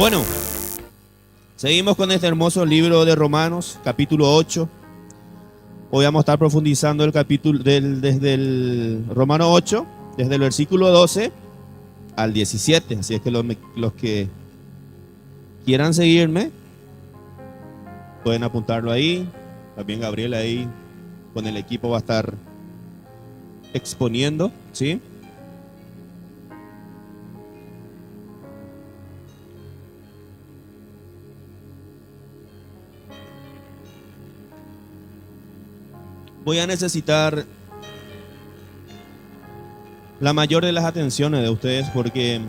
Bueno, seguimos con este hermoso libro de Romanos, capítulo 8. Hoy vamos a estar profundizando el capítulo desde el Romano 8, desde el versículo 12 al 17. Así es que los que quieran seguirme pueden apuntarlo ahí. También Gabriel ahí con el equipo va a estar exponiendo, ¿sí? Voy a necesitar la mayor de las atenciones de ustedes porque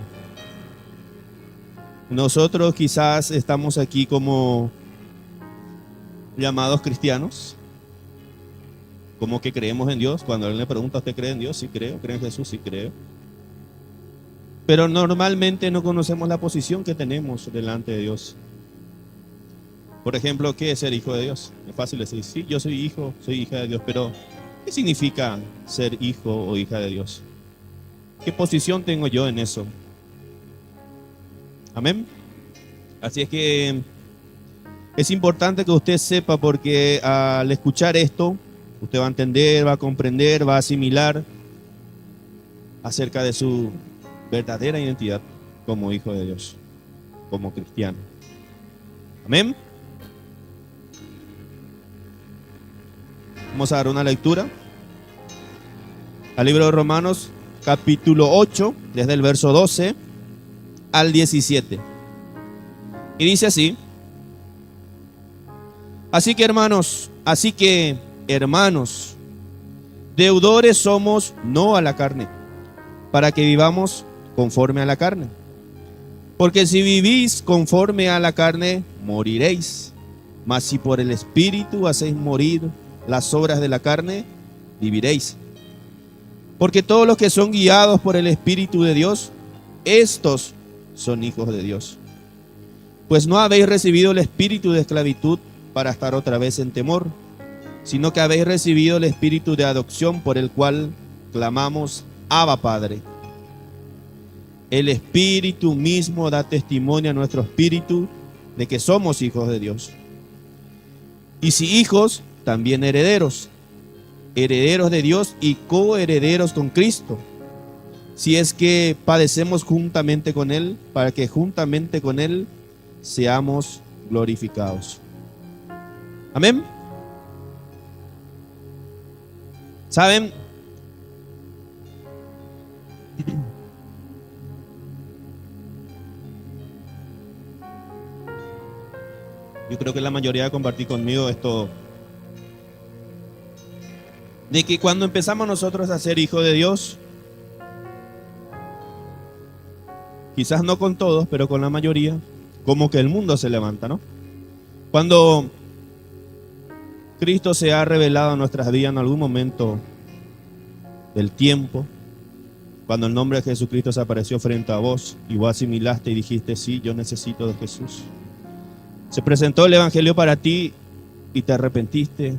nosotros quizás estamos aquí como llamados cristianos, como que creemos en Dios. Cuando Él le pregunta, ¿usted cree en Dios? Sí creo. ¿Cree en Jesús? Sí creo. Pero normalmente no conocemos la posición que tenemos delante de Dios. Por ejemplo, ¿qué es ser hijo de Dios? Es fácil decir, sí, yo soy hijo, soy hija de Dios, pero ¿qué significa ser hijo o hija de Dios? ¿Qué posición tengo yo en eso? Amén. Así es que es importante que usted sepa, porque al escuchar esto, usted va a entender, va a comprender, va a asimilar acerca de su verdadera identidad como hijo de Dios, como cristiano. Amén. Vamos a dar una lectura al libro de Romanos, capítulo 8, desde el verso 12 al 17. Y dice así: Así que hermanos, deudores somos no a la carne, para que vivamos conforme a la carne. Porque si vivís conforme a la carne, moriréis. Mas si por el Espíritu hacéis morir las obras de la carne, viviréis. Porque todos los que son guiados por el Espíritu de Dios, estos son hijos de Dios. Pues no habéis recibido el espíritu de esclavitud para estar otra vez en temor, sino que habéis recibido el espíritu de adopción, por el cual clamamos, Abba, Padre. El Espíritu mismo da testimonio a nuestro espíritu de que somos hijos de Dios. Y si hijos, también herederos, herederos de Dios y coherederos con Cristo, si es que padecemos juntamente con Él, para que juntamente con Él seamos glorificados. Amén. ¿Saben? Yo creo que la mayoría va a compartir conmigo esto, de que cuando empezamos nosotros a ser hijos de Dios, quizás no con todos, pero con la mayoría, como que el mundo se levanta, ¿no? Cuando Cristo se ha revelado en nuestras vidas en algún momento del tiempo, cuando el nombre de Jesucristo se apareció frente a vos y vos asimilaste y dijiste, sí, yo necesito de Jesús. Se presentó el Evangelio para ti y te arrepentiste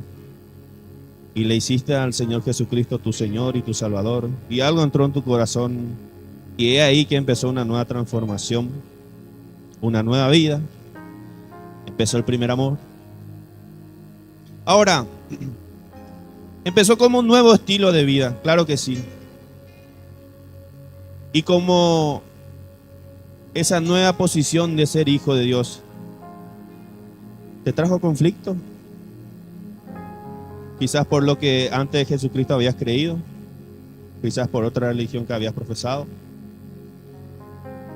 y le hiciste al Señor Jesucristo tu Señor y tu Salvador, y algo entró en tu corazón, y es ahí que empezó una nueva transformación, una nueva vida. Empezó el primer amor. Ahora, empezó como un nuevo estilo de vida, claro que sí. Y como esa nueva posición de ser hijo de Dios, ¿te trajo conflicto? Quizás por lo que antes de Jesucristo habías creído, quizás por otra religión que habías profesado.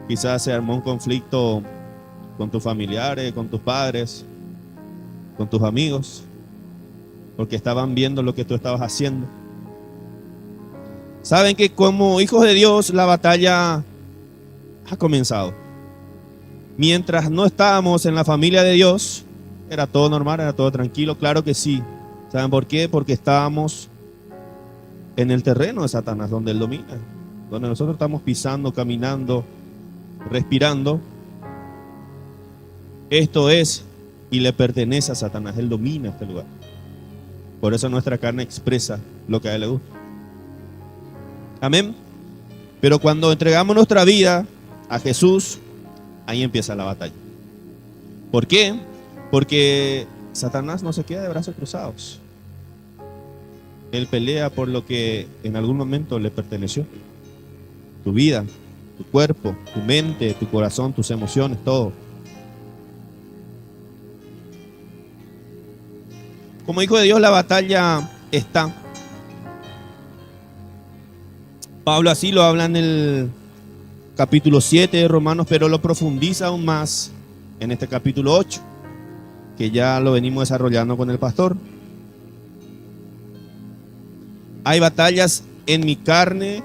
Quizás se armó un conflicto con tus familiares, con tus padres, con tus amigos, porque estaban viendo lo que tú estabas haciendo. Saben que como hijos de Dios la batalla ha comenzado. Mientras no estábamos en la familia de Dios, era todo normal, era todo tranquilo, claro que sí. ¿Saben por qué? Porque estábamos en el terreno de Satanás, donde él domina, donde nosotros estamos pisando, caminando, respirando. Esto es y le pertenece a Satanás, él domina este lugar. Por eso nuestra carne expresa lo que a él le gusta. Amén. Pero cuando entregamos nuestra vida a Jesús, ahí empieza la batalla. ¿Por qué? Porque Satanás no se queda de brazos cruzados. Él pelea por lo que en algún momento le perteneció. Tu vida, tu cuerpo, tu mente, tu corazón, tus emociones, todo. Como hijo de Dios, la batalla está. Pablo así lo habla en el capítulo 7 de Romanos, pero lo profundiza aún más en este capítulo 8, que ya lo venimos desarrollando con el pastor. Hay batallas en mi carne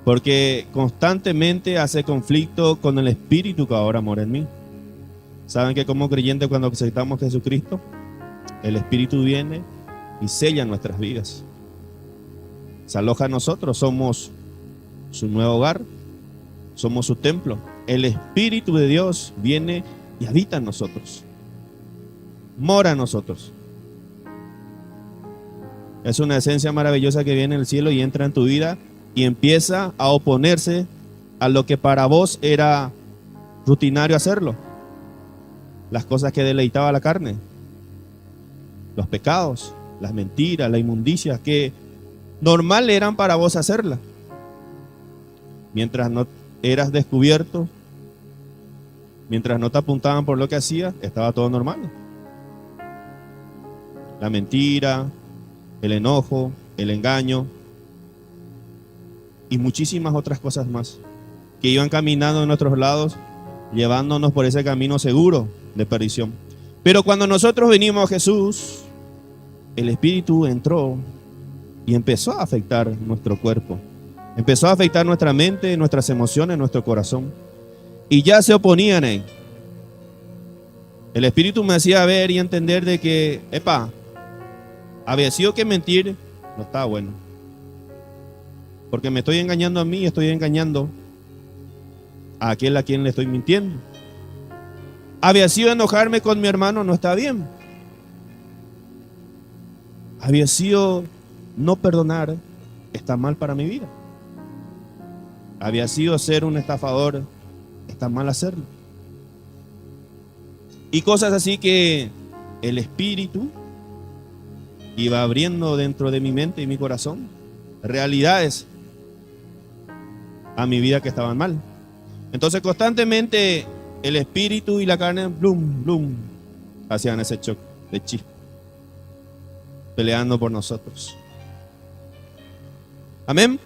porque constantemente hace conflicto con el Espíritu que ahora mora en mí. ¿Saben que como creyentes cuando aceptamos a Jesucristo, el Espíritu viene y sella nuestras vidas? Se aloja en nosotros, somos su nuevo hogar, somos su templo. El Espíritu de Dios viene y habita en nosotros, mora en nosotros. Es una esencia maravillosa que viene del cielo y entra en tu vida y empieza a oponerse a lo que para vos era rutinario hacerlo. Las cosas que deleitaba la carne, los pecados, las mentiras, la inmundicia, que normal eran para vos hacerla. Mientras no eras descubierto, mientras no te apuntaban por lo que hacías, estaba todo normal. La mentira, el enojo, el engaño y muchísimas otras cosas más que iban caminando en nuestros lados, llevándonos por ese camino seguro de perdición. Pero cuando nosotros venimos a Jesús, el Espíritu entró y empezó a afectar nuestro cuerpo, empezó a afectar nuestra mente, nuestras emociones, nuestro corazón, y ya se oponían ahí. El Espíritu me hacía ver y entender de que, había sido que mentir no estaba bueno, porque me estoy engañando a mí y estoy engañando a aquel a quien le estoy mintiendo. Había sido enojarme con mi hermano, no está bien. Había sido no perdonar, está mal para mi vida. Había sido ser un estafador, está mal hacerlo. Y cosas así que el Espíritu iba abriendo dentro de mi mente y mi corazón realidades a mi vida que estaban mal. Entonces constantemente el Espíritu y la carne, blum, hacían ese choque de chispa, peleando por nosotros. Amén.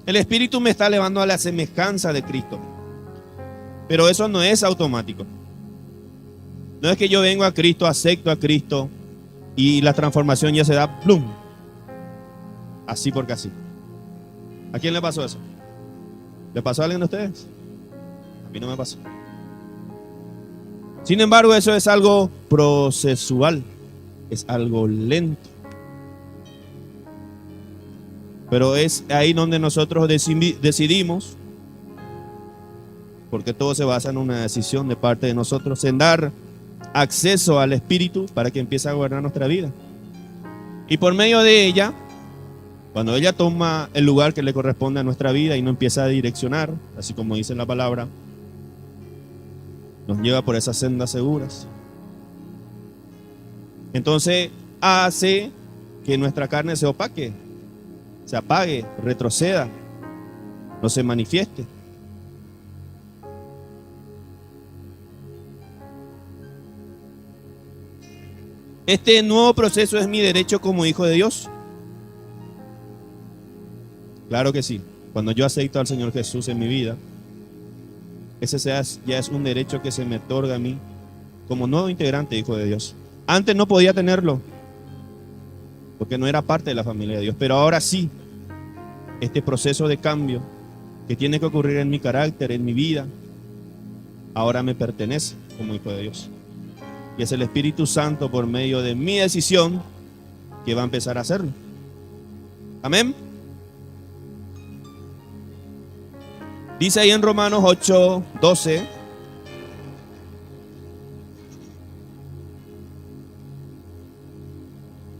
El Espíritu me está elevando a la semejanza de Cristo, pero eso no es automático. No es que yo vengo a Cristo, acepto a Cristo y la transformación ya se da, plum, así porque así. ¿A quién le pasó eso? ¿Le pasó a alguien de ustedes? A mí no me pasó. Sin embargo, eso es algo procesual, es algo lento. Pero es ahí donde nosotros decidimos, porque todo se basa en una decisión de parte de nosotros, en dar acceso al Espíritu para que empiece a gobernar nuestra vida. Y por medio de ella, cuando ella toma el lugar que le corresponde a nuestra vida y nos empieza a direccionar, así como dice la palabra, nos lleva por esas sendas seguras. Entonces hace que nuestra carne se opaque, se apague, retroceda, no se manifieste. Este nuevo proceso es mi derecho como hijo de Dios. Claro que sí. Cuando yo acepto al Señor Jesús en mi vida, ese ya es un derecho que se me otorga a mí como nuevo integrante, hijo de Dios. Antes no podía tenerlo, porque no era parte de la familia de Dios, pero ahora sí. Este proceso de cambio que tiene que ocurrir en mi carácter, en mi vida, ahora me pertenece como hijo de Dios. Y es el Espíritu Santo, por medio de mi decisión, que va a empezar a hacerlo. Amén. Dice ahí en Romanos 8:12.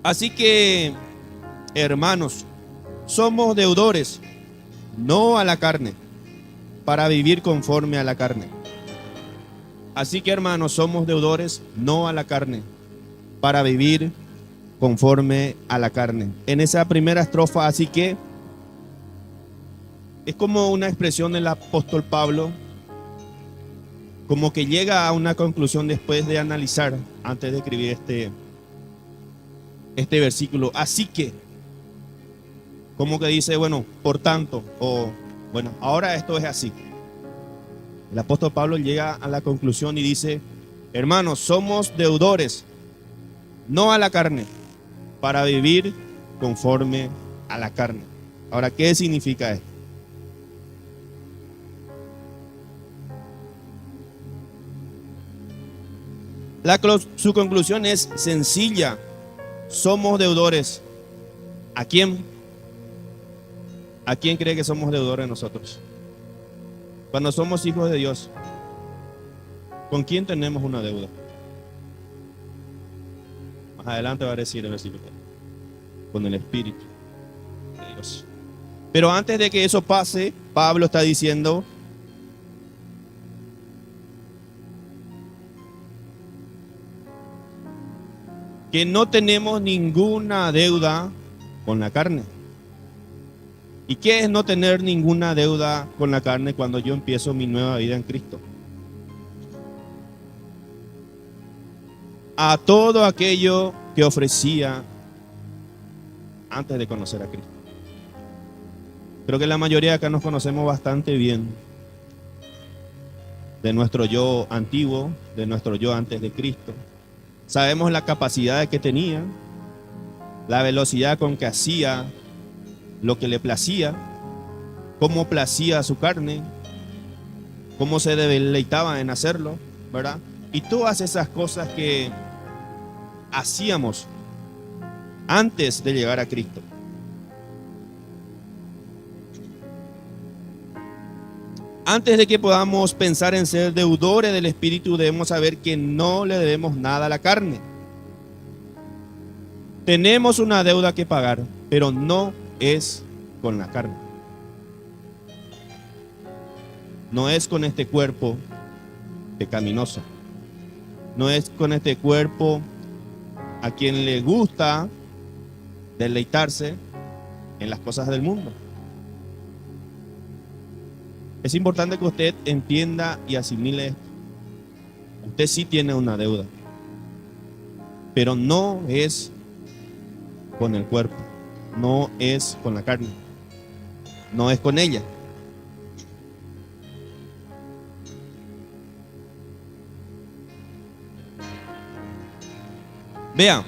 Así que, hermanos, somos deudores, no a la carne, para vivir conforme a la carne. Así que, hermanos, somos deudores no a la carne, para vivir conforme a la carne. En esa primera estrofa, así que es como una expresión del apóstol Pablo, como que llega a una conclusión después de analizar, antes de escribir este versículo. Así que, como que dice, bueno, por tanto, o bueno, ahora esto es así. El apóstol Pablo llega a la conclusión y dice, hermanos, somos deudores, no a la carne, para vivir conforme a la carne. Ahora, ¿qué significa esto? Su conclusión es sencilla. Somos deudores. ¿A quién? ¿A quién cree que somos deudores nosotros? Cuando somos hijos de Dios, ¿con quién tenemos una deuda? Más adelante va a decir el versículo. Con el Espíritu de Dios. Pero antes de que eso pase, Pablo está diciendo que no tenemos ninguna deuda con la carne. ¿Y qué es no tener ninguna deuda con la carne cuando yo empiezo mi nueva vida en Cristo? A todo aquello que ofrecía antes de conocer a Cristo. Creo que la mayoría de acá nos conocemos bastante bien de nuestro yo antiguo, de nuestro yo antes de Cristo. Sabemos la capacidad que tenía, la velocidad con que hacía lo que le placía, cómo placía a su carne, cómo se deleitaba en hacerlo, ¿verdad? Y todas esas cosas que hacíamos antes de llegar a Cristo. Antes de que podamos pensar en ser deudores del Espíritu, debemos saber que no le debemos nada a la carne. Tenemos una deuda que pagar, pero no es con la carne. No es con este cuerpo pecaminoso. No es con este cuerpo a quien le gusta deleitarse en las cosas del mundo. Es importante que usted entienda y asimile esto. Usted sí tiene una deuda, pero no es con el cuerpo, no es con la carne, no es con ella. Vean,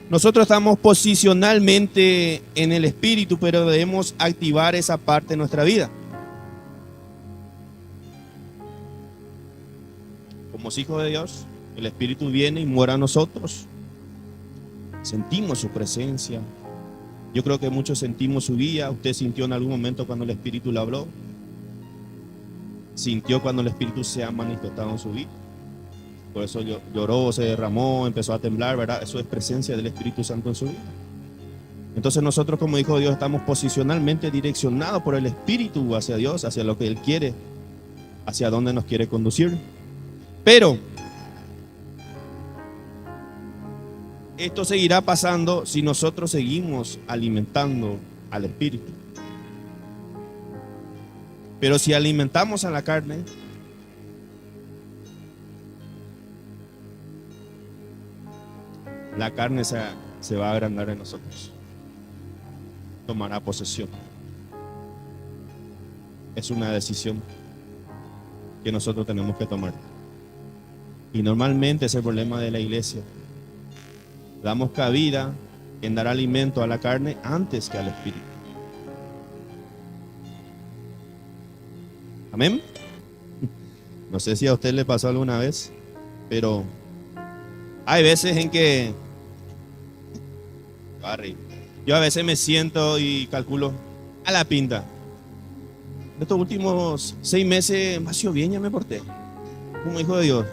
nosotros estamos posicionalmente en el Espíritu, pero debemos activar esa parte de nuestra vida. Como hijos de Dios, el Espíritu viene y mora a nosotros. Sentimos su presencia. Yo creo que muchos sentimos su guía. Usted sintió en algún momento cuando el Espíritu le habló. Sintió cuando el Espíritu se ha manifestado en su vida. Por eso lloró, se derramó, empezó a temblar, ¿verdad? Eso es presencia del Espíritu Santo en su vida. Entonces nosotros como hijos de Dios estamos posicionalmente direccionados por el Espíritu hacia Dios, hacia lo que Él quiere, hacia dónde nos quiere conducir. Pero esto seguirá pasando si nosotros seguimos alimentando al Espíritu. Pero si alimentamos a la carne, la carne se va a agrandar en nosotros. Tomará posesión. Es una decisión que nosotros tenemos que tomar. Y normalmente es el problema de la iglesia. Damos cabida en dar alimento a la carne antes que al Espíritu. Amén. No sé si a usted le pasó alguna vez, pero hay veces en que yo a veces me siento y calculo a la pinta. En estos últimos 6 meses más o bien ya me porté como hijo de Dios.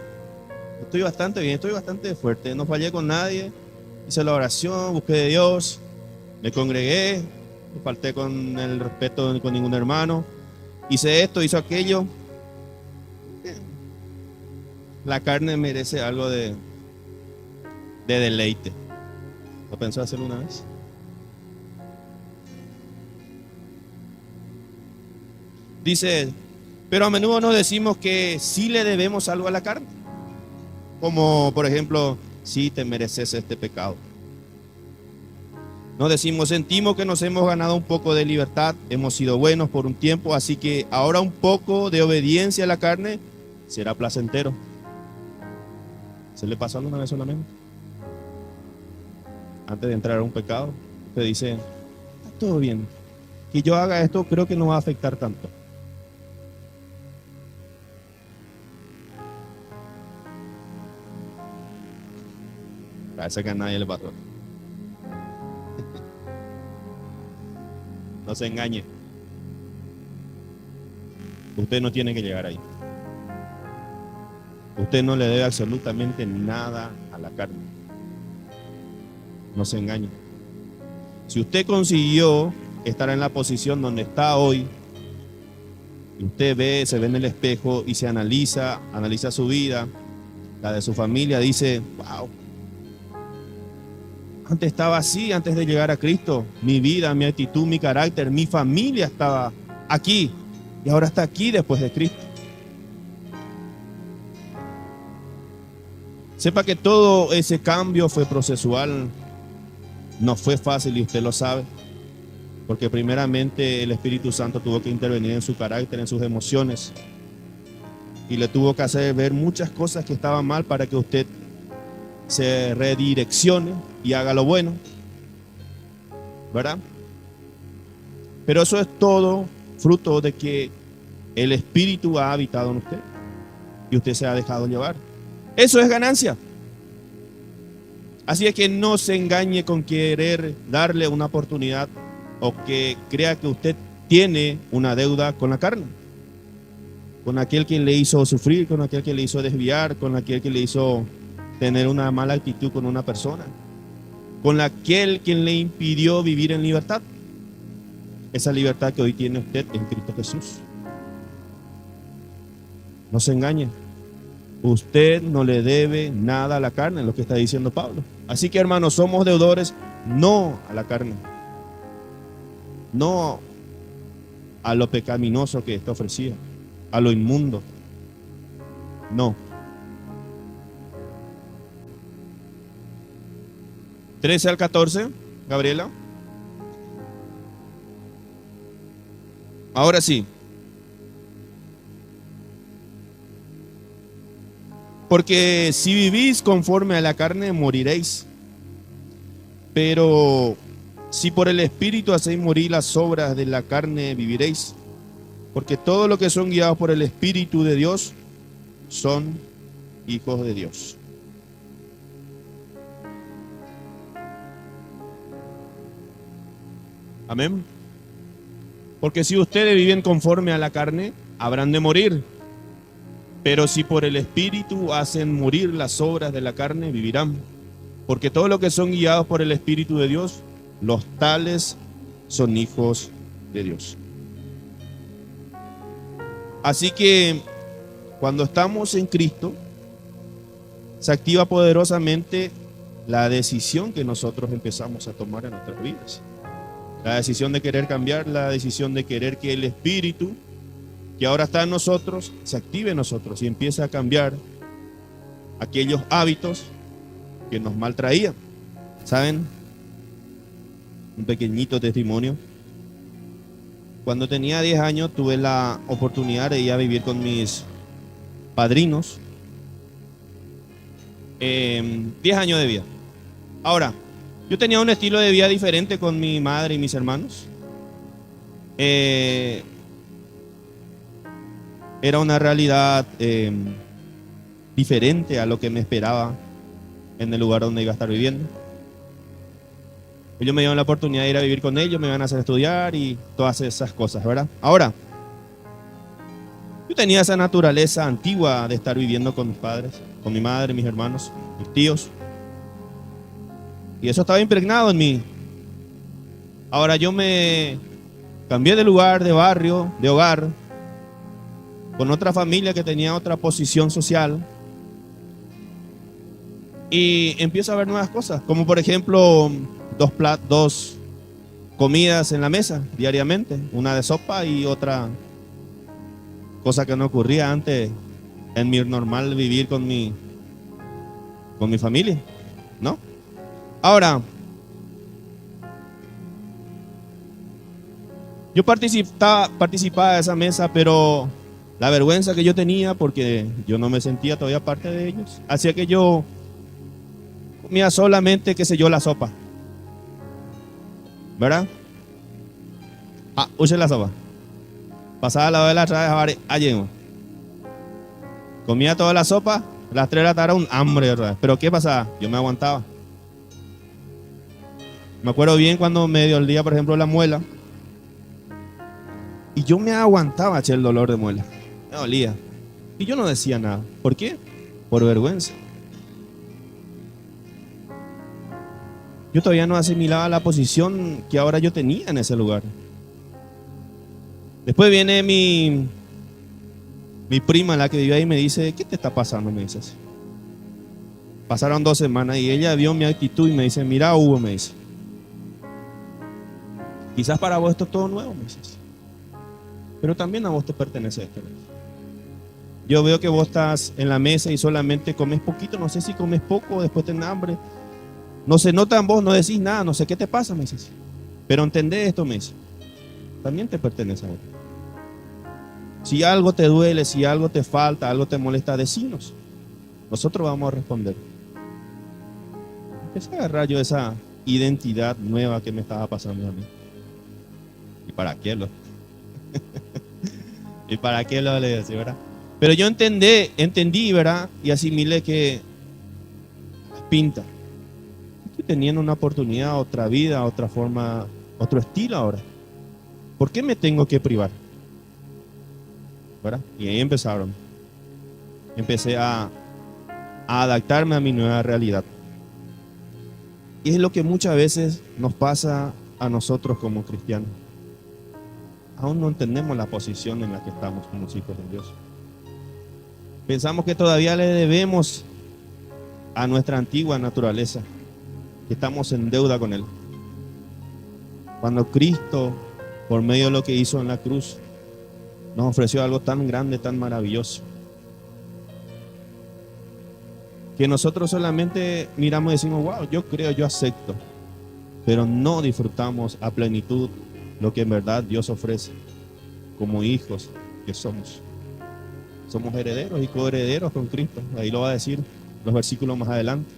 Estoy bastante bien, estoy bastante fuerte. No fallé con nadie. Hice la oración, busqué de Dios, me congregué, falté con el respeto con ningún hermano, hice esto, hice aquello. La carne merece algo de deleite. ¿Lo pensó hacerlo una vez? Dice, pero a menudo nos decimos que sí le debemos algo a la carne. Como por ejemplo, sí te mereces este pecado. Nos decimos, sentimos que nos hemos ganado un poco de libertad, hemos sido buenos por un tiempo, así que ahora un poco de obediencia a la carne será placentero. ¿Se le pasó alguna vez solamente? Antes de entrar a un pecado, usted dice, está todo bien, que yo haga esto creo que no va a afectar tanto. Parece que a nadie le pasó. No se engañe. Usted no tiene que llegar ahí. Usted no le debe absolutamente nada a la carne. No se engañe. Si usted consiguió estar en la posición donde está hoy, y usted se ve en el espejo y se analiza su vida, la de su familia, dice, wow, antes estaba así, antes de llegar a Cristo, mi vida, mi actitud, mi carácter, mi familia estaba aquí, y ahora está aquí después de Cristo. Sepa que todo ese cambio fue procesual, no fue fácil y usted lo sabe, porque primeramente el Espíritu Santo tuvo que intervenir en su carácter, en sus emociones, y le tuvo que hacer ver muchas cosas que estaban mal para que usted se redireccione y haga lo bueno, ¿verdad? Pero eso es todo fruto de que el Espíritu ha habitado en usted y usted se ha dejado llevar. Eso es ganancia. Así es que no se engañe con querer darle una oportunidad o que crea que usted tiene una deuda con la carne, con aquel que le hizo sufrir, con aquel que le hizo desviar, con aquel que le hizo tener una mala actitud con una persona, con aquel quien le impidió vivir en libertad. Esa libertad que hoy tiene usted en Cristo Jesús. No se engañe. Usted no le debe nada a la carne, es lo que está diciendo Pablo. Así que, hermanos, somos deudores no a la carne, no a lo pecaminoso que está ofrecía, a lo inmundo. No. 13 al 14, Gabriela. Ahora sí. Porque si vivís conforme a la carne, moriréis. Pero si por el Espíritu hacéis morir las obras de la carne, viviréis. Porque todos los que son guiados por el Espíritu de Dios son hijos de Dios. Amén. Porque si ustedes viven conforme a la carne, habrán de morir. Pero si por el Espíritu hacen morir las obras de la carne, vivirán. Porque todos los que son guiados por el Espíritu de Dios, los tales son hijos de Dios. Así que cuando estamos en Cristo, se activa poderosamente la decisión que nosotros empezamos a tomar en nuestras vidas. La decisión de querer cambiar, la decisión de querer que el Espíritu que ahora está en nosotros, se active en nosotros y empiece a cambiar aquellos hábitos que nos maltraían. ¿Saben? Un pequeñito testimonio. Cuando tenía 10 años tuve la oportunidad de ir a vivir con mis padrinos. 10 años de vida. Ahora, yo tenía un estilo de vida diferente con mi madre y mis hermanos. Era una realidad diferente a lo que me esperaba en el lugar donde iba a estar viviendo. Ellos me dieron la oportunidad de ir a vivir con ellos, me iban a hacer estudiar y todas esas cosas, ¿verdad? Ahora, yo tenía esa naturaleza antigua de estar viviendo con mis padres, con mi madre, mis hermanos, mis tíos. Y eso estaba impregnado en mí. Ahora yo me cambié de lugar, de barrio, de hogar, con otra familia que tenía otra posición social. Y empiezo a ver nuevas cosas, como por ejemplo dos comidas en la mesa diariamente, una de sopa y otra cosa que no ocurría antes en mi normal vivir con mi familia, ¿no? Ahora, yo participaba de esa mesa, pero la vergüenza que yo tenía, porque yo no me sentía todavía parte de ellos, hacía que yo comía solamente, qué sé yo, la sopa, ¿verdad? Use la sopa. Pasaba a la hora de la otra vez, llego. Comía toda la sopa, las 3 de la tarde un hambre otra vez. Pero ¿qué pasaba? Yo me aguantaba. Me acuerdo bien cuando me dio el día, por ejemplo, la muela. Y yo me aguantaba, el dolor de muela. Me dolía. Y yo no decía nada. ¿Por qué? Por vergüenza. Yo todavía no asimilaba la posición que ahora yo tenía en ese lugar. Después viene mi prima, la que vivía ahí, y me dice, ¿qué te está pasando? Me dice así. Pasaron 2 semanas y ella vio mi actitud y me dice, mira Hugo, me dice, quizás para vos esto es todo nuevo, me dice, pero también a vos te pertenece esto. Yo veo que vos estás en la mesa y solamente comes poquito, no sé si comes poco, después tenés hambre. No se nota en vos, no decís nada, no sé qué te pasa, me dice. Pero entendés esto, me dice, también te pertenece a vos. Si algo te duele, si algo te falta, algo te molesta, decinos. Nosotros vamos a responder. Empecé a agarrar yo esa identidad nueva que me estaba pasando a mí. ¿Y para qué lo? ¿Y para qué lo le decía, verdad? Pero yo entendí, ¿verdad? Y asimilé que pinta. Estoy teniendo una oportunidad, otra vida, otra forma, otro estilo ahora. ¿Por qué me tengo que privar? ¿Verdad? Y ahí empezaron. Empecé a adaptarme a mi nueva realidad. Y es lo que muchas veces nos pasa a nosotros como cristianos. Aún no entendemos la posición en la que estamos como hijos de Dios. Pensamos que todavía le debemos a nuestra antigua naturaleza, que estamos en deuda con Él. Cuando Cristo, por medio de lo que hizo en la cruz, nos ofreció algo tan grande, tan maravilloso, que nosotros solamente miramos y decimos, wow, yo creo, yo acepto, pero no disfrutamos a plenitud lo que en verdad Dios ofrece como hijos que somos. Somos herederos y coherederos con Cristo. Ahí lo va a decir los versículos más adelante.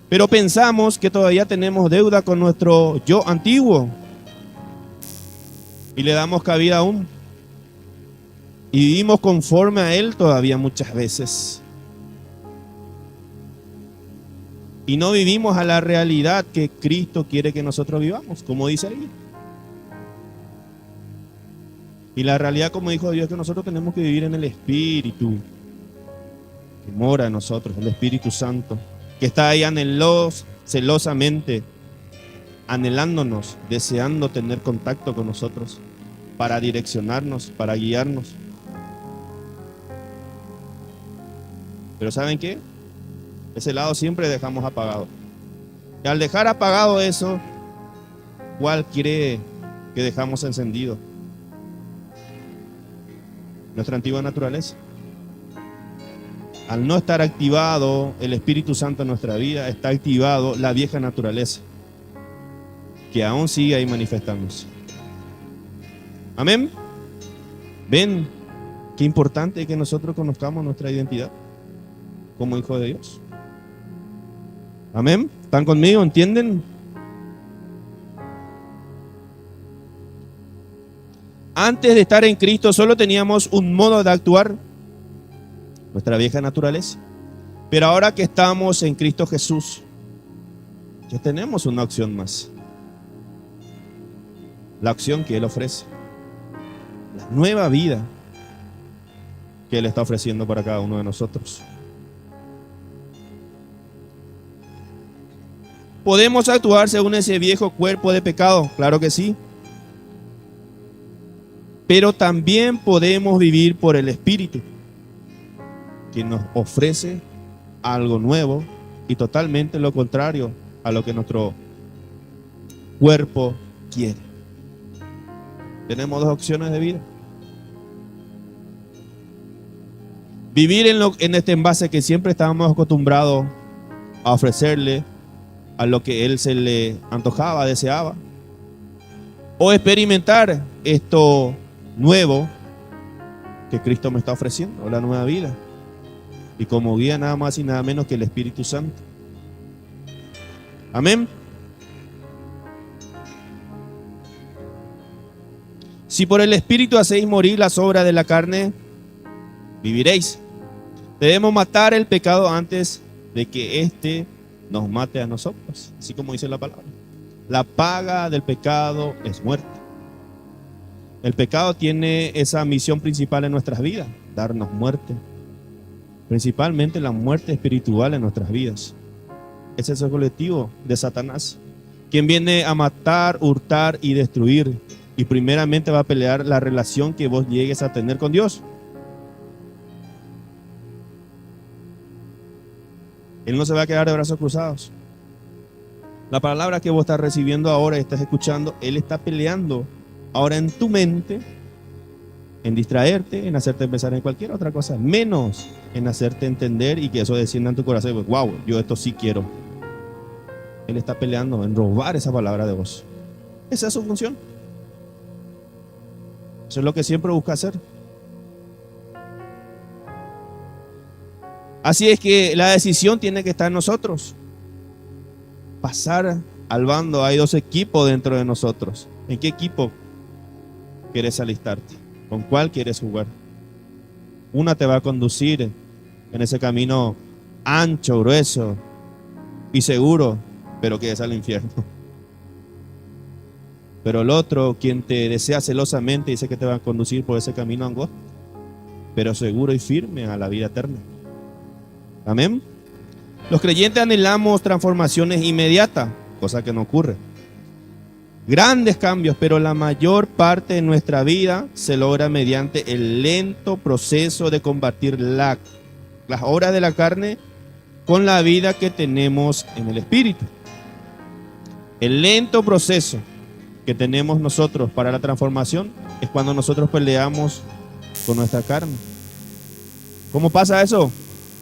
Pero pensamos que todavía tenemos deuda con nuestro yo antiguo y le damos cabida aún. Y vivimos conforme a él todavía muchas veces. Y no vivimos a la realidad que Cristo quiere que nosotros vivamos, como dice ahí. Y la realidad, como dijo Dios, es que nosotros tenemos que vivir en el Espíritu que mora en nosotros, el Espíritu Santo, que está ahí celosamente, anhelándonos, deseando tener contacto con nosotros, para direccionarnos, para guiarnos. Pero ¿saben qué? Ese lado siempre dejamos apagado. Y al dejar apagado eso, ¿cuál quiere que dejamos encendido? Nuestra antigua naturaleza. Al no estar activado el Espíritu Santo en nuestra vida, está activado la vieja naturaleza, que aún sigue ahí manifestándose. Amén. Ven, qué importante que nosotros conozcamos nuestra identidad como hijos de Dios. Amén. ¿Están conmigo? ¿Entienden? Antes de estar en Cristo solo teníamos un modo de actuar, nuestra vieja naturaleza. Pero ahora que estamos en Cristo Jesús, ya tenemos una opción más. La opción que Él ofrece. La nueva vida que Él está ofreciendo para cada uno de nosotros. ¿Podemos actuar según ese viejo cuerpo de pecado? Claro que sí. Pero también podemos vivir por el Espíritu, que nos ofrece algo nuevo y totalmente lo contrario a lo que nuestro cuerpo quiere. Tenemos dos opciones de vida. Vivir en este envase que siempre estábamos acostumbrados a ofrecerle a lo que él se le antojaba, deseaba. O experimentar esto nuevo que Cristo me está ofreciendo, la nueva vida. Y como guía nada más y nada menos que el Espíritu Santo. Amén. Si por el Espíritu hacéis morir las obras de la carne, viviréis. Debemos matar el pecado antes de que éste nos mate a nosotros. Así como dice la palabra. La paga del pecado es muerte. El pecado tiene esa misión principal en nuestras vidas, darnos muerte. Principalmente la muerte espiritual en nuestras vidas. Ese es el colectivo de Satanás, quien viene a matar, hurtar y destruir. Y primeramente va a pelear la relación que vos llegues a tener con Dios. Él no se va a quedar de brazos cruzados. La palabra que vos estás recibiendo ahora y estás escuchando, Él está peleando ahora en tu mente, en distraerte, en hacerte pensar en cualquier otra cosa, menos en hacerte entender y que eso descienda en tu corazón. Y pues, wow, yo esto sí quiero. Él está peleando en robar esa palabra de vos. Esa es su función. Eso es lo que siempre busca hacer. Así es que la decisión tiene que estar en nosotros. Pasar al bando. Hay dos equipos dentro de nosotros. ¿En qué equipo quieres alistarte? ¿Con cuál quieres jugar? Una te va a conducir en ese camino ancho, grueso y seguro, pero que es al infierno. Pero el otro, quien te desea celosamente, dice que te va a conducir por ese camino angosto, pero seguro y firme a la vida eterna. Amén. Los creyentes anhelamos transformaciones inmediatas, cosa que no ocurre. Grandes cambios, pero la mayor parte de nuestra vida se logra mediante el lento proceso de combatir las obras de la carne con la vida que tenemos en el Espíritu. El lento proceso que tenemos nosotros para la transformación es cuando nosotros peleamos con nuestra carne. ¿Cómo pasa eso?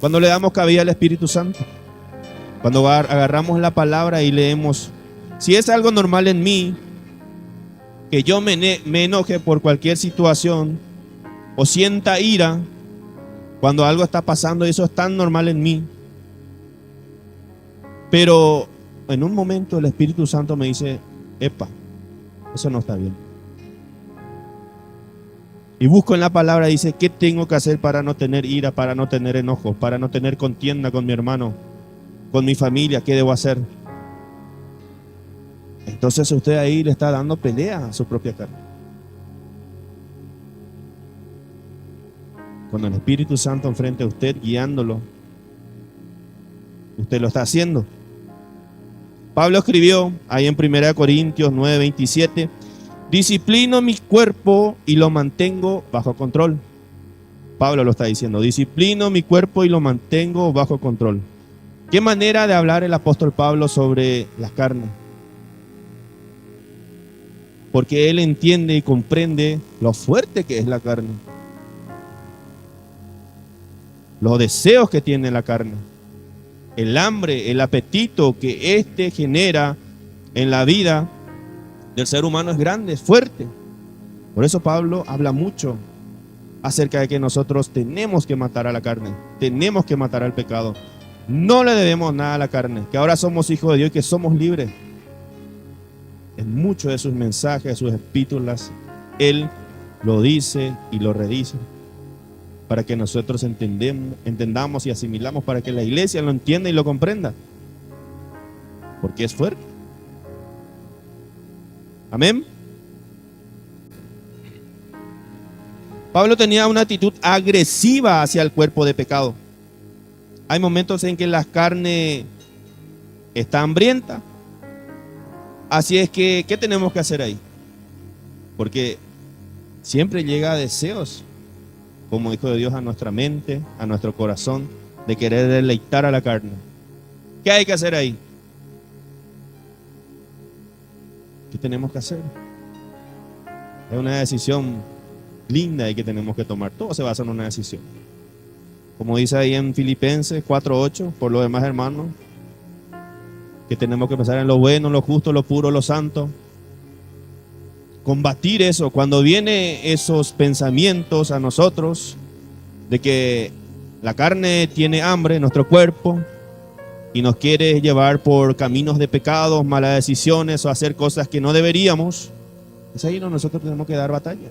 Cuando le damos cabida al Espíritu Santo. Cuando agarramos la palabra y leemos. Si es algo normal en mí, que yo me enoje por cualquier situación o sienta ira cuando algo está pasando, y eso es tan normal en mí. Pero en un momento el Espíritu Santo me dice, epa, eso no está bien. Y busco en la palabra, dice, ¿qué tengo que hacer para no tener ira, para no tener enojo, para no tener contienda con mi hermano, con mi familia? ¿Qué debo hacer? Entonces usted ahí le está dando pelea a su propia carne. Con el Espíritu Santo enfrente a usted, guiándolo, usted lo está haciendo. Pablo escribió ahí en 1 Corintios 9:27, disciplino mi cuerpo y lo mantengo bajo control. Pablo lo está diciendo, disciplino mi cuerpo y lo mantengo bajo control. ¿Qué manera de hablar el apóstol Pablo sobre la carne? Porque él entiende y comprende lo fuerte que es la carne. Los deseos que tiene la carne. El hambre, el apetito que éste genera en la vida del ser humano es grande, es fuerte. Por eso Pablo habla mucho acerca de que nosotros tenemos que matar a la carne, tenemos que matar al pecado. No le debemos nada a la carne, que ahora somos hijos de Dios y que somos libres. En muchos de sus mensajes, de sus epístolas, él lo dice y lo redice para que nosotros entendamos y asimilamos, para que la iglesia lo entienda y lo comprenda, porque es fuerte. Amén. Pablo tenía una actitud agresiva hacia el cuerpo de pecado. Hay momentos en que la carne está hambrienta, Así es que, ¿qué tenemos que hacer ahí? Porque siempre llega deseos, como hijo de Dios, a nuestra mente, a nuestro corazón, de querer deleitar a la carne. ¿Qué hay que hacer ahí? ¿Qué tenemos que hacer? Es una decisión linda y que tenemos que tomar. Todo se basa en una decisión. Como dice ahí en Filipenses 4:8, por lo demás, hermanos, que tenemos que pensar en lo bueno, lo justo, lo puro, lo santo. Combatir eso, cuando vienen esos pensamientos a nosotros de que la carne tiene hambre, nuestro cuerpo, y nos quiere llevar por caminos de pecados, malas decisiones o hacer cosas que no deberíamos, es ahí donde nosotros tenemos que dar batalla.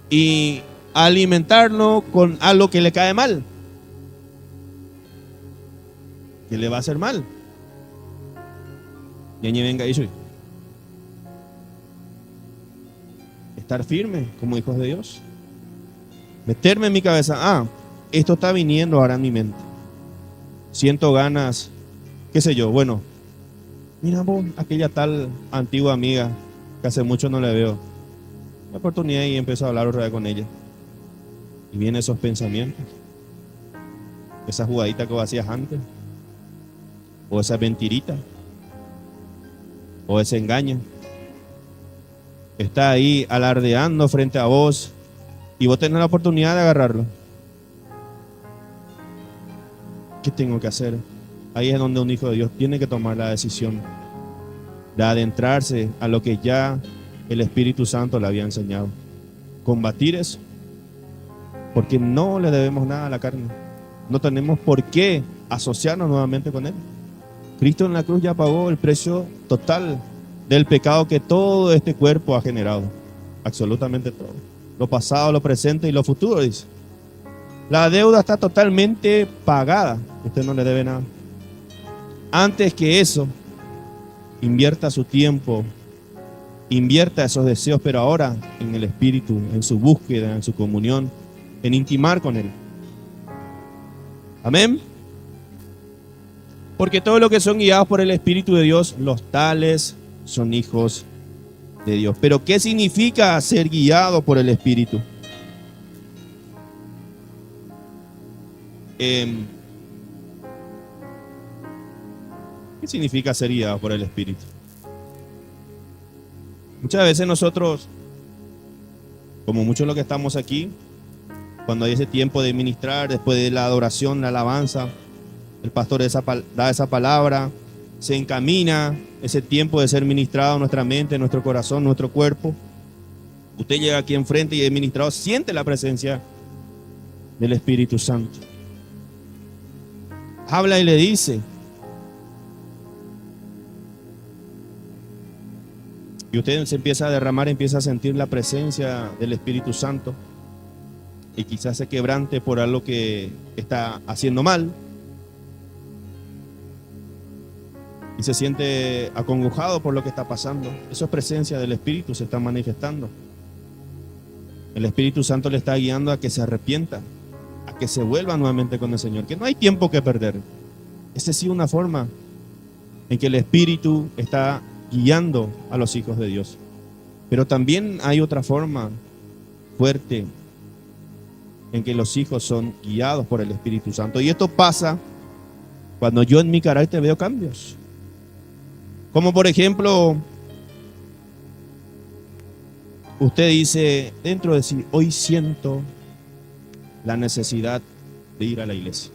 Y alimentarnos con algo que le cae mal, que le va a hacer mal. Y allí venga y estar firme como hijos de Dios. Meterme en mi cabeza, esto está viniendo ahora en mi mente. Siento ganas, qué sé yo, bueno, mira vos, aquella tal antigua amiga que hace mucho no le veo. La oportunidad y empiezo a hablar otra vez con ella. Y vienen esos pensamientos, esa jugadita que vos hacías antes, o esa mentirita, o ese engaño. Está ahí alardeando frente a vos y vos tenés la oportunidad de agarrarlo. ¿Qué tengo que hacer? Ahí es donde un hijo de Dios tiene que tomar la decisión de adentrarse a lo que ya el Espíritu Santo le había enseñado. Combatir eso, porque no le debemos nada a la carne. No tenemos por qué asociarnos nuevamente con Él. Cristo en la cruz ya pagó el precio total del pecado que todo este cuerpo ha generado. Absolutamente todo. Lo pasado, lo presente y lo futuro, dice. La deuda está totalmente pagada. Usted no le debe nada. Antes que eso, invierta su tiempo, invierta esos deseos, pero ahora en el Espíritu, en su búsqueda, en su comunión, en intimar con Él. Amén. Porque todos los que son guiados por el Espíritu de Dios, los tales son hijos de Dios. Pero ¿qué significa ser guiado por el Espíritu? ¿Qué significa ser guiado por el Espíritu? Muchas veces nosotros, como muchos de los que estamos aquí, cuando hay ese tiempo de ministrar, después de la adoración, la alabanza, el pastor da esa palabra, se encamina ese tiempo de ser ministrado en nuestra mente, en nuestro corazón, nuestro cuerpo. Usted llega aquí enfrente y es ministrado, siente la presencia del Espíritu Santo. Habla y le dice. Y usted se empieza a derramar, empieza a sentir la presencia del Espíritu Santo. Y quizás se quebrante por algo que está haciendo mal. Y se siente acongojado por lo que está pasando. Eso es presencia del Espíritu, se está manifestando. El Espíritu Santo le está guiando a que se arrepienta, a que se vuelva nuevamente con el Señor, que no hay tiempo que perder. Esa sí una forma en que el Espíritu está guiando a los hijos de Dios. Pero también hay otra forma fuerte en que los hijos son guiados por el Espíritu Santo. Y esto pasa cuando yo en mi carácter veo cambios. Como por ejemplo, usted dice dentro de sí, hoy siento la necesidad de ir a la iglesia.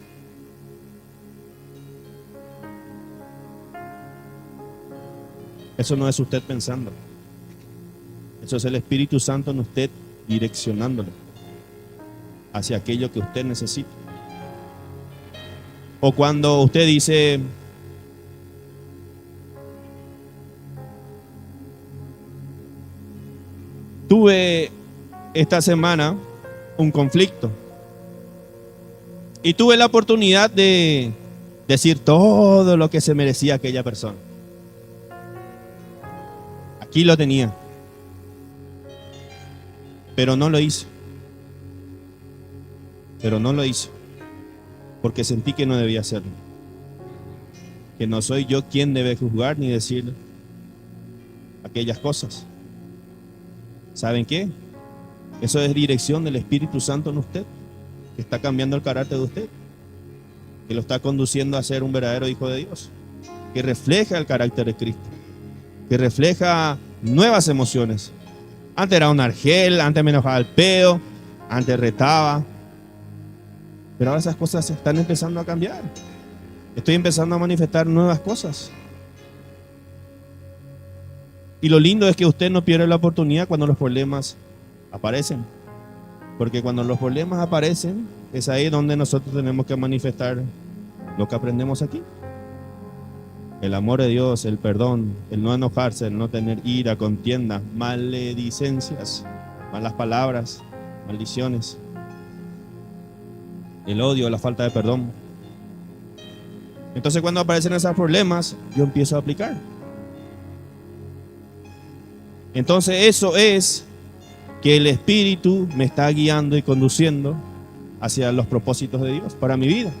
Eso no es usted pensando. Eso es el Espíritu Santo en usted direccionándole hacia aquello que usted necesita. O cuando usted dice, tuve esta semana un conflicto y tuve la oportunidad de decir todo lo que se merecía aquella persona. Aquí lo tenía, pero no lo hice. Pero no lo hice porque sentí que no debía hacerlo. que no soy yo quien debe juzgar ni decir aquellas cosas. ¿Saben qué? Eso es dirección del Espíritu Santo en usted, que está cambiando el carácter de usted, que lo está conduciendo a ser un verdadero hijo de Dios, que refleja el carácter de Cristo, que refleja nuevas emociones. Antes era un argel, antes me enojaba el pedo, antes retaba, pero ahora esas cosas están empezando a cambiar. Estoy empezando a manifestar nuevas cosas. Y lo lindo es que usted no pierde la oportunidad cuando los problemas aparecen. Porque cuando los problemas aparecen, es ahí donde nosotros tenemos que manifestar lo que aprendemos aquí. El amor de Dios, el perdón, el no enojarse, el no tener ira, contienda, maledicencias, malas palabras, maldiciones, el odio, la falta de perdón. Entonces cuando aparecen esos problemas, yo empiezo a aplicar. Entonces eso es que el Espíritu me está guiando y conduciendo hacia los propósitos de Dios para mi vida.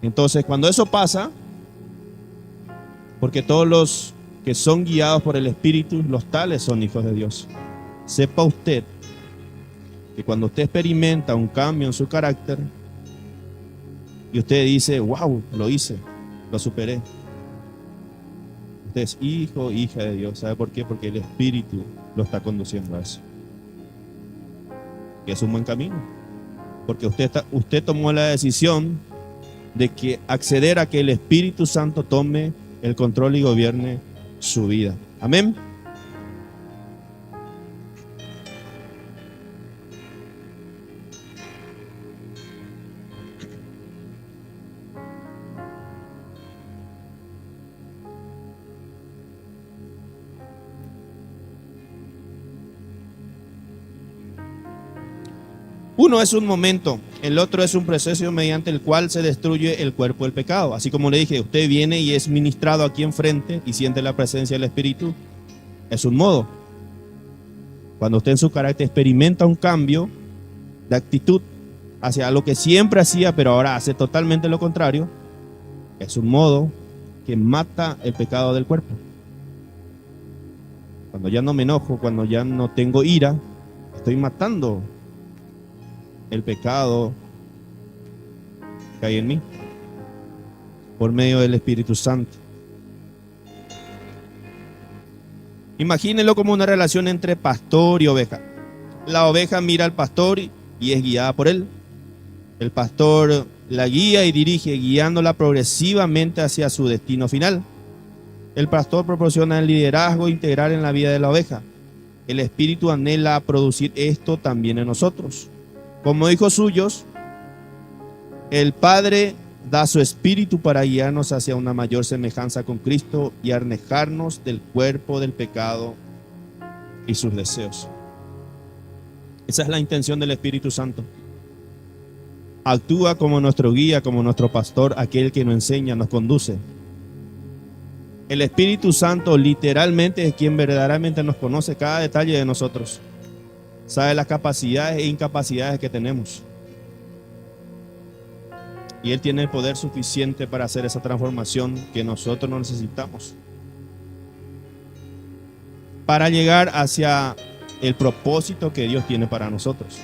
Entonces cuando eso pasa, porque todos los que son guiados por el Espíritu, los tales son hijos de Dios. Sepa usted que cuando usted experimenta un cambio en su carácter y usted dice, wow, lo hice, lo superé. Usted es hijo, hija de Dios. ¿Sabe por qué? Porque el Espíritu lo está conduciendo a eso. Que es un buen camino. Porque usted tomó la decisión de que acceder a que el Espíritu Santo tome el control y gobierne su vida. Amén. Uno es un momento, el otro es un proceso mediante el cual se destruye el cuerpo del pecado. Así como le dije, usted viene y es ministrado aquí enfrente y siente la presencia del Espíritu. Es un modo. Cuando usted en su carácter experimenta un cambio de actitud hacia lo que siempre hacía, pero ahora hace totalmente lo contrario, es un modo que mata el pecado del cuerpo. Cuando ya no me enojo, cuando ya no tengo ira, estoy matando el pecado que hay en mí por medio del Espíritu Santo. Imagínenlo como una relación entre pastor y oveja. La oveja mira al pastor y es guiada por él. El pastor la guía y dirige, guiándola progresivamente hacia su destino final. El pastor proporciona el liderazgo integral en la vida de la oveja. El Espíritu anhela producir esto también en nosotros. Como hijos suyos, el Padre da su Espíritu para guiarnos hacia una mayor semejanza con Cristo y alejarnos del cuerpo del pecado y sus deseos. Esa es la intención del Espíritu Santo. Actúa como nuestro guía, como nuestro pastor, aquel que nos enseña, nos conduce. El Espíritu Santo literalmente es quien verdaderamente nos conoce cada detalle de nosotros. Sabe las capacidades e incapacidades que tenemos. Y Él tiene el poder suficiente para hacer esa transformación que nosotros no necesitamos. Para llegar hacia el propósito que Dios tiene para nosotros.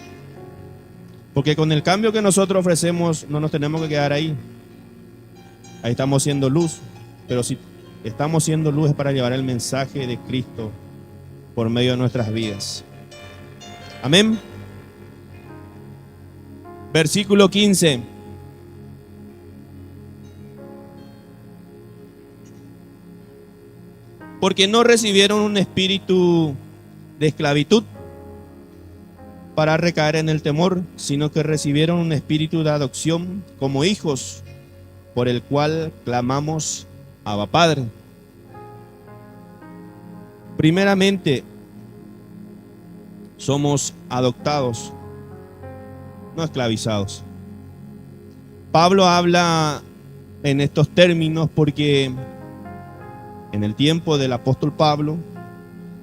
Porque con el cambio que nosotros ofrecemos no nos tenemos que quedar ahí. Ahí estamos siendo luz. Pero si estamos siendo luz es para llevar el mensaje de Cristo por medio de nuestras vidas. Amén. Versículo 15. Porque no recibieron un espíritu de esclavitud para recaer en el temor, sino que recibieron un espíritu de adopción como hijos, por el cual clamamos Abba Padre. Primeramente, somos adoptados, no esclavizados. Pablo habla en estos términos porque en el tiempo del apóstol Pablo,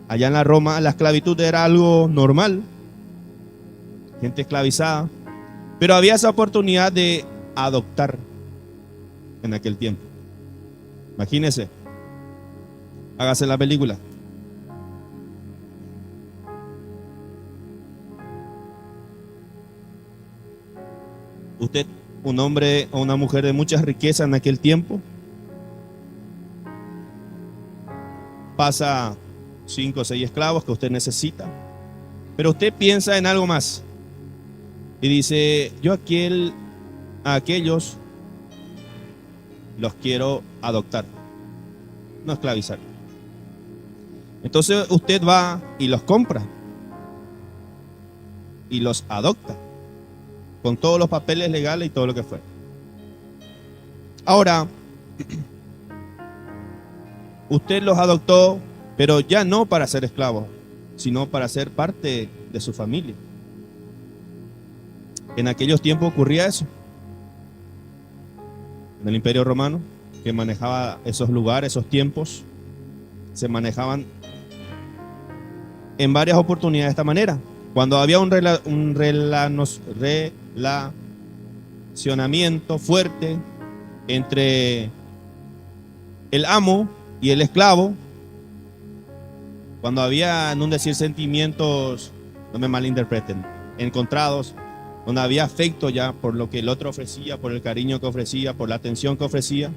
allá en la Roma, la esclavitud era algo normal, gente esclavizada, pero había esa oportunidad de adoptar. en aquel tiempo. Imagínese, hágase la película. Usted, un hombre o una mujer de muchas riquezas en aquel tiempo, pasa 5 o 6 esclavos que usted necesita, pero usted piensa en algo más y dice: yo a aquellos los quiero adoptar, no esclavizar. Entonces usted va y los compra y los adopta con todos los papeles legales y todo lo que fue. Ahora, usted los adoptó, pero ya no para ser esclavos, sino para ser parte de su familia. En aquellos tiempos ocurría eso. En el Imperio Romano, que manejaba esos lugares, esos tiempos, se manejaban en varias oportunidades de esta manera. Cuando había un relacionamiento fuerte entre el amo y el esclavo, cuando había, en un decir, sentimientos, no me malinterpreten, encontrados, donde había afecto ya por lo que el otro ofrecía, por el cariño que ofrecía, por la atención que ofrecía,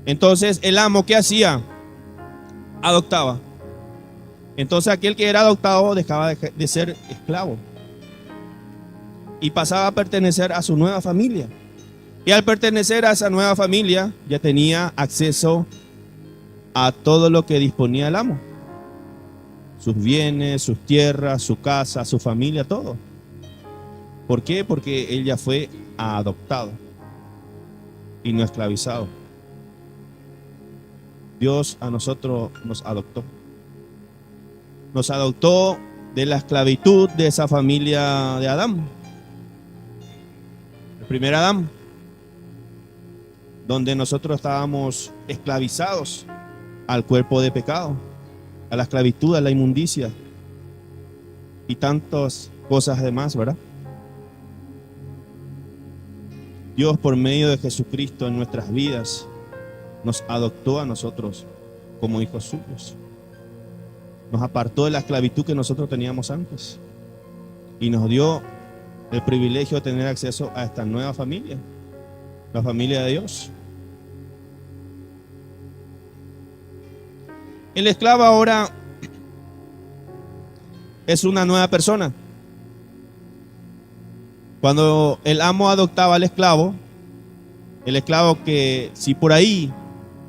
entonces el amo, ¿qué hacía? Adoptaba. Entonces aquel que era adoptado dejaba de ser esclavo y pasaba a pertenecer a su nueva familia. Y al pertenecer a esa nueva familia ya tenía acceso a todo lo que disponía el amo: sus bienes, sus tierras, su casa, su familia, todo. ¿Por qué? Porque él ya fue adoptado y no esclavizado. Dios a nosotros nos adoptó. Nos adoptó de la esclavitud de esa familia de Adán. El primer Adán, donde nosotros estábamos esclavizados al cuerpo de pecado, a la esclavitud, a la inmundicia y tantas cosas demás, ¿verdad? Dios, por medio de Jesucristo en nuestras vidas, nos adoptó a nosotros como hijos suyos. Nos apartó de la esclavitud que nosotros teníamos antes y nos dio el privilegio de tener acceso a esta nueva familia, la familia de Dios. El esclavo ahora es una nueva persona. Cuando el amo adoptaba al esclavo, el esclavo, que si por ahí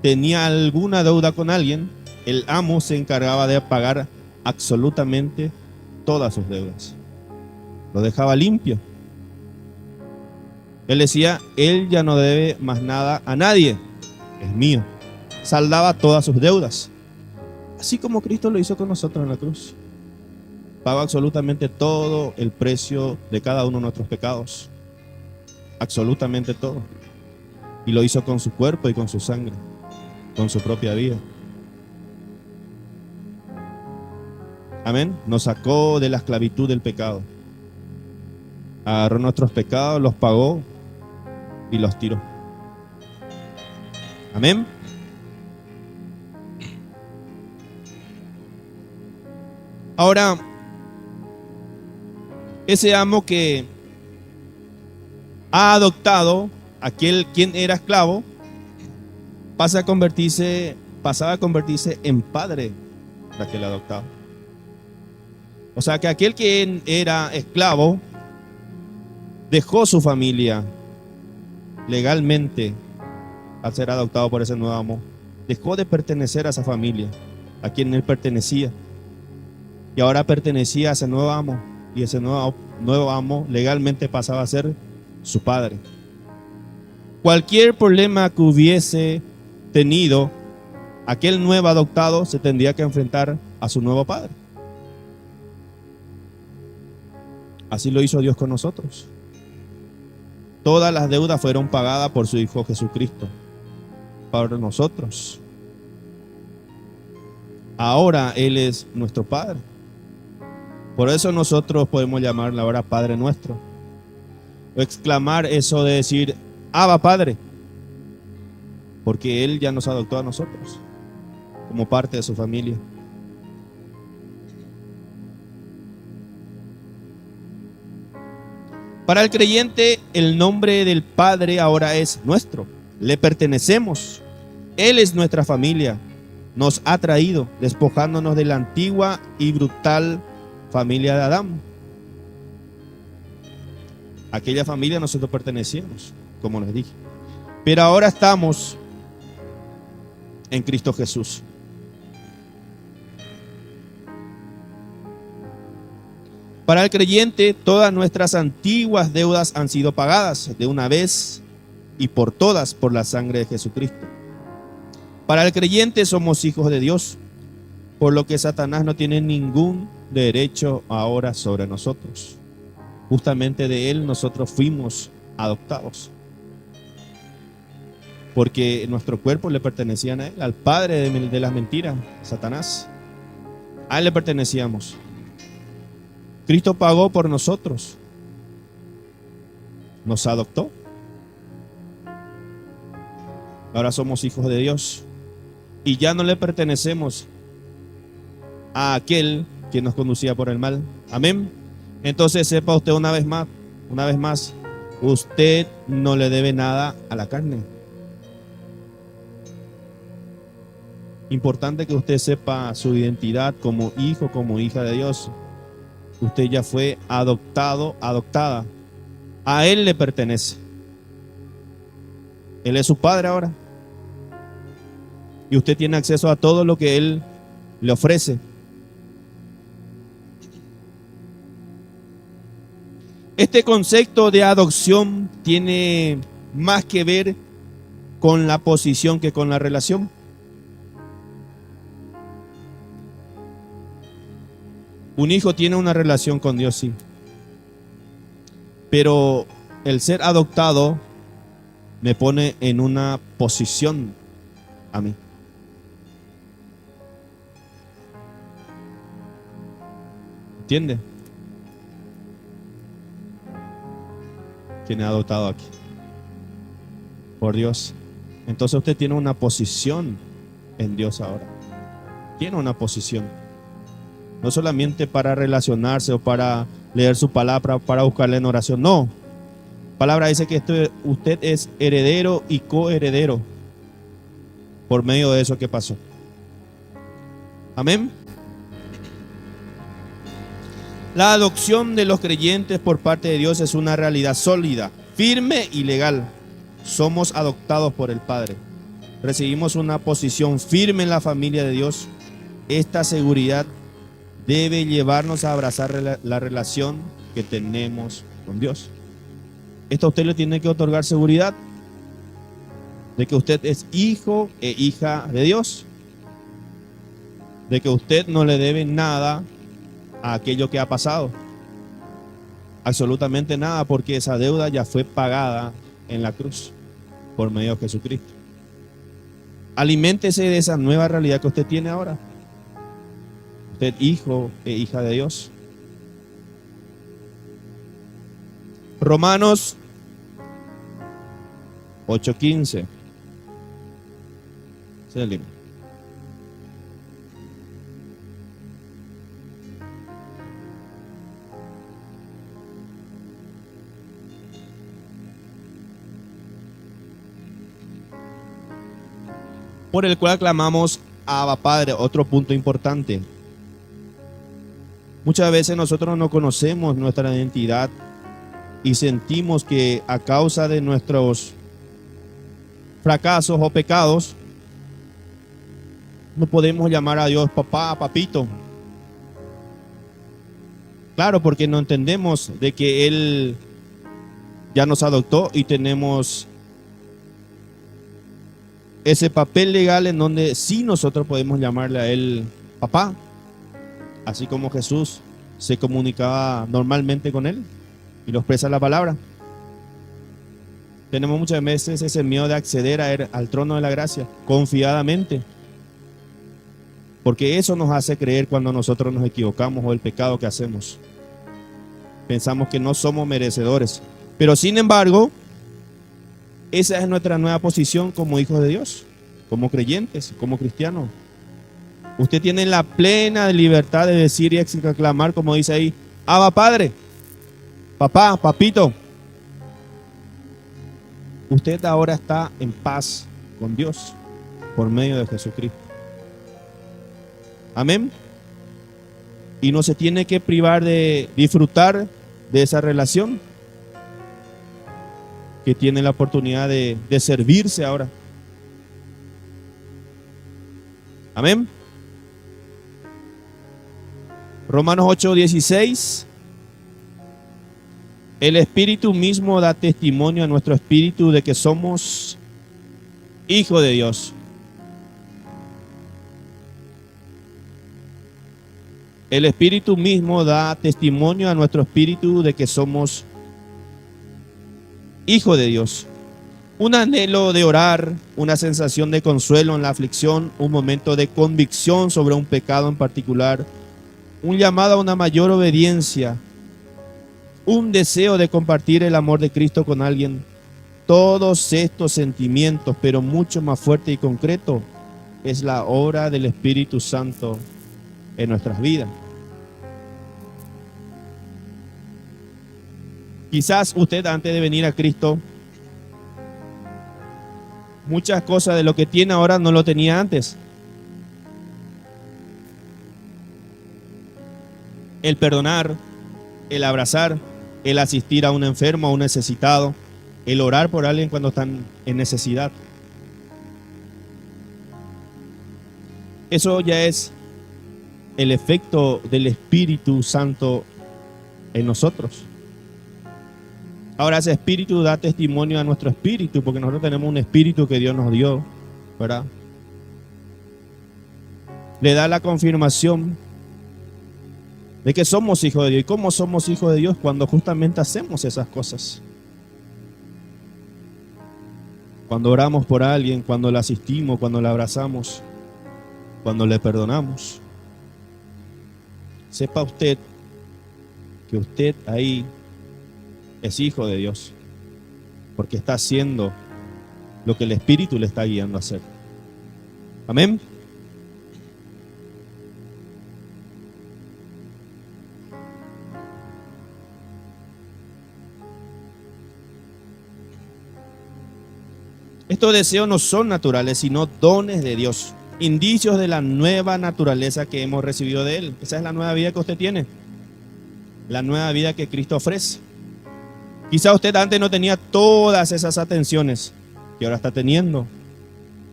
tenía alguna deuda con alguien, el amo se encargaba de pagar absolutamente todas sus deudas. Lo dejaba limpio. Él decía: él ya no debe más nada a nadie, es mío. Saldaba todas sus deudas, así como Cristo lo hizo con nosotros en la cruz. Pagó absolutamente todo el precio de cada uno de nuestros pecados, absolutamente todo, y lo hizo con su cuerpo y con su sangre, con su propia vida. Amén. Nos sacó de la esclavitud del pecado, agarró nuestros pecados, los pagó y los tiró. Amén. Ahora, ese amo que ha adoptado a aquel quien era esclavo, pasaba a convertirse en padre de aquel adoptado. O sea que aquel que era esclavo dejó su familia legalmente al ser adoptado por ese nuevo amo. Dejó de pertenecer a esa familia a quien él pertenecía, y ahora pertenecía a ese nuevo amo, y ese nuevo amo legalmente pasaba a ser su padre. Cualquier problema que hubiese tenido aquel nuevo adoptado, se tendría que enfrentar a su nuevo padre. Así lo hizo Dios con nosotros. Todas las deudas fueron pagadas por su Hijo Jesucristo para nosotros. Ahora Él es nuestro Padre. Por eso nosotros podemos llamarle ahora Padre nuestro, o exclamar eso de decir: Abba Padre. porque Él ya nos adoptó a nosotros como parte de su familia. Para el creyente, el nombre del Padre ahora es nuestro. Le pertenecemos. Él es nuestra familia. Nos ha traído, despojándonos de la antigua y brutal familia de Adán. Aquella familia nosotros pertenecíamos, como les dije. Pero ahora estamos en Cristo Jesús. Para el creyente, todas nuestras antiguas deudas han sido pagadas de una vez y por todas por la sangre de Jesucristo. Para el creyente somos hijos de Dios, por lo que Satanás no tiene ningún derecho ahora sobre nosotros. Justamente de él nosotros fuimos adoptados, porque nuestro cuerpo le pertenecía a él, al padre de las mentiras, Satanás. A él le pertenecíamos. Cristo pagó por nosotros, nos adoptó. Ahora somos hijos de Dios y ya no le pertenecemos a aquel que nos conducía por el mal. Amén. Entonces sepa usted una vez más, usted no le debe nada a la carne. Importante que usted sepa su identidad como hijo, como hija de Dios. Usted ya fue adoptado, adoptada. A Él le pertenece. Él es su padre ahora. Y usted tiene acceso a todo lo que Él le ofrece. Este concepto de adopción tiene más que ver con la posición que con la relación. Un hijo tiene una relación con Dios, sí. Pero el ser adoptado me pone en una posición a mí. ¿Entiende? ¿Quién ha adoptado aquí? Por Dios. Entonces usted tiene una posición en Dios ahora. Tiene una posición. No solamente para relacionarse o para leer su palabra, para buscarle en oración. No. La palabra dice que usted es heredero y coheredero por medio de eso que pasó. Amén. La adopción de los creyentes por parte de Dios es una realidad sólida, firme y legal. Somos adoptados por el Padre. Recibimos una posición firme en la familia de Dios. Esta seguridad debe llevarnos a abrazar la relación que tenemos con Dios. Esto a usted le tiene que otorgar seguridad de que usted es hijo e hija de Dios, de que usted no le debe nada a aquello que ha pasado, absolutamente nada, porque esa deuda ya fue pagada en la cruz por medio de Jesucristo. Aliméntese de esa nueva realidad que usted tiene ahora. Usted hijo e hija de Dios. Romanos 8:15. Ese es el libro. Por el cual clamamos Abba Padre. Otro punto importante. Muchas veces nosotros no conocemos nuestra identidad y sentimos que a causa de nuestros fracasos o pecados no podemos llamar a Dios papá, papito. Claro, porque no entendemos de que Él ya nos adoptó y tenemos ese papel legal en donde sí nosotros podemos llamarle a Él papá. Así como Jesús se comunicaba normalmente con Él y lo expresa la palabra. Tenemos muchas veces ese miedo de acceder a él, al trono de la gracia, confiadamente. Porque eso nos hace creer cuando nosotros nos equivocamos o el pecado que hacemos. Pensamos que no somos merecedores. Pero sin embargo, Esa es nuestra nueva posición como hijos de Dios, como creyentes, como cristianos. Usted tiene la plena libertad de decir y exclamar, como dice ahí, Abba Padre, papá, papito. Usted ahora está en paz con Dios por medio de Jesucristo. Amén. Y no se tiene que privar de disfrutar de esa relación, que tiene la oportunidad de servirse ahora. Amén. Romanos 8:16. El Espíritu mismo da testimonio a nuestro espíritu de que somos hijos de Dios. El Espíritu mismo da testimonio a nuestro espíritu de que somos hijos de Dios. Un anhelo de orar, una sensación de consuelo en la aflicción, un momento de convicción sobre un pecado en particular, un llamado a una mayor obediencia, un deseo de compartir el amor de Cristo con alguien. Todos estos sentimientos, pero mucho más fuerte y concreto, es la obra del Espíritu Santo en nuestras vidas. Quizás usted, antes de venir a Cristo, muchas cosas de lo que tiene ahora no lo tenía antes. El perdonar, el abrazar, el asistir a un enfermo, a un necesitado, el orar por alguien cuando están en necesidad. Eso ya es el efecto del Espíritu Santo en nosotros. Ahora ese Espíritu da testimonio a nuestro espíritu, porque nosotros tenemos un espíritu que Dios nos dio, ¿verdad? Le da la confirmación de que somos hijos de Dios. ¿Y cómo somos hijos de Dios? Cuando justamente hacemos esas cosas. Cuando oramos por alguien, cuando le asistimos, cuando le abrazamos, cuando le perdonamos. Sepa usted que usted ahí es hijo de Dios, porque está haciendo lo que el Espíritu le está guiando a hacer. Amén. Estos deseos no son naturales, sino dones de Dios, indicios de la nueva naturaleza que hemos recibido de Él. Esa es la nueva vida que usted tiene, la nueva vida que Cristo ofrece. Quizá usted antes no tenía todas esas atenciones que ahora está teniendo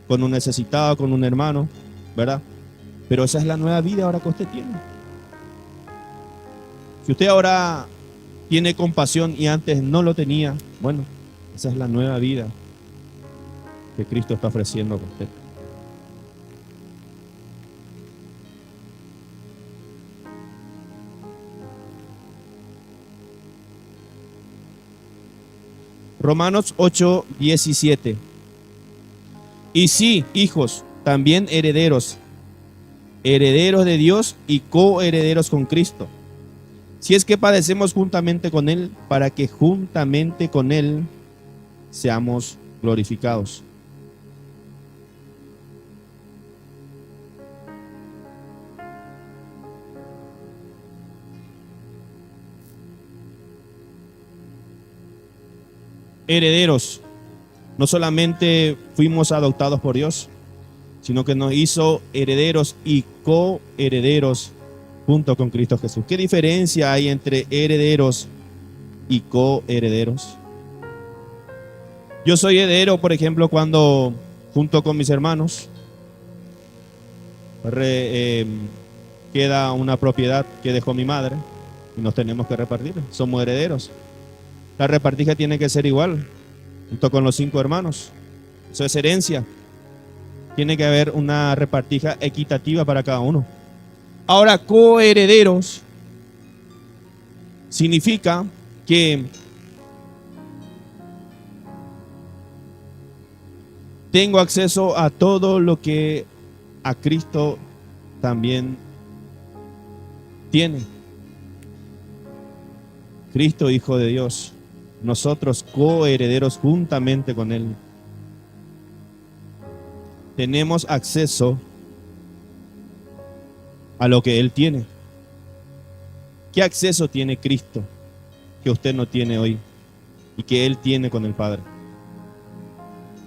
con un necesitado, con un hermano, ¿verdad? Pero esa es la nueva vida ahora que usted tiene. Si usted ahora tiene compasión y antes no lo tenía, bueno, esa es la nueva vida que Cristo está ofreciendo a usted. Romanos 8:17. Y sí, hijos, también herederos, herederos de Dios y coherederos con Cristo. Si es que padecemos juntamente con Él, para que juntamente con Él seamos glorificados. Herederos. No solamente fuimos adoptados por Dios, sino que nos hizo herederos y coherederos junto con Cristo Jesús. ¿Qué diferencia hay entre herederos y coherederos? Yo soy heredero, por ejemplo, cuando junto con mis hermanos queda una propiedad que dejó mi madre y nos tenemos que repartir. Somos herederos. La repartija tiene que ser igual, junto con los 5 hermanos. Eso es herencia. Tiene que haber una repartija equitativa para cada uno. Ahora, coherederos significa que tengo acceso a todo lo que a Cristo también tiene. Cristo, Hijo de Dios, nosotros coherederos juntamente con Él. Tenemos acceso a lo que Él tiene. ¿Qué acceso tiene Cristo que usted no tiene hoy y que Él tiene con el Padre?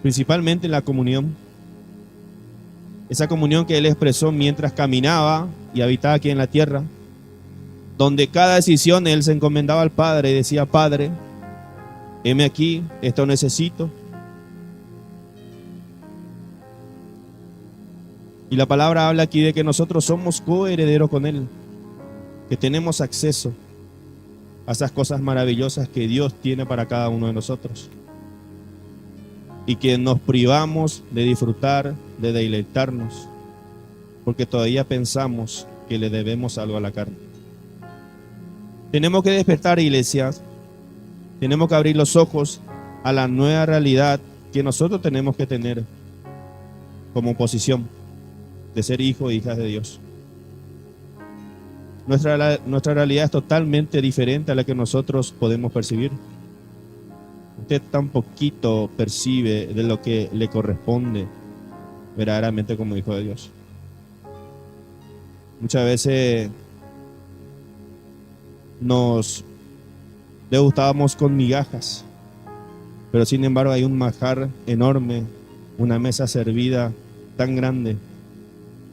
Principalmente la comunión. Esa comunión que Él expresó mientras caminaba y habitaba aquí en la tierra, donde cada decisión Él se encomendaba al Padre y decía: Padre, heme aquí, esto necesito. Y la palabra habla aquí de que nosotros somos coherederos con Él, que tenemos acceso a esas cosas maravillosas que Dios tiene para cada uno de nosotros, y que nos privamos de disfrutar, de deleitarnos, porque todavía pensamos que le debemos algo a la carne. Tenemos que despertar, iglesias. Tenemos que abrir los ojos a la nueva realidad que nosotros tenemos que tener como posición de ser hijos e hijas de Dios. Nuestra realidad es totalmente diferente a la que nosotros podemos percibir. Usted tan poquito percibe de lo que le corresponde verdaderamente como hijo de Dios. Muchas veces nos degustábamos con migajas, pero sin embargo hay un manjar enorme, una mesa servida tan grande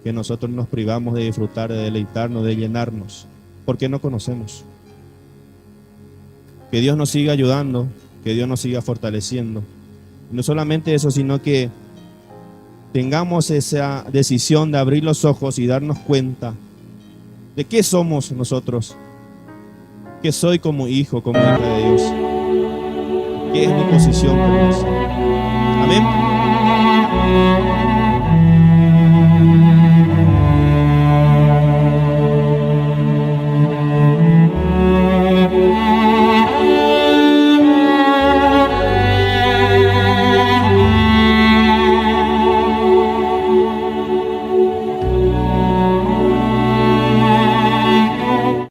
que nosotros nos privamos de disfrutar, de deleitarnos, de llenarnos, porque no conocemos. Que Dios nos siga ayudando, que Dios nos siga fortaleciendo. Y no solamente eso, sino que tengamos esa decisión de abrir los ojos y darnos cuenta de qué somos nosotros, qué soy como hijo, como hija de Dios, qué es mi posición con Dios. Amén.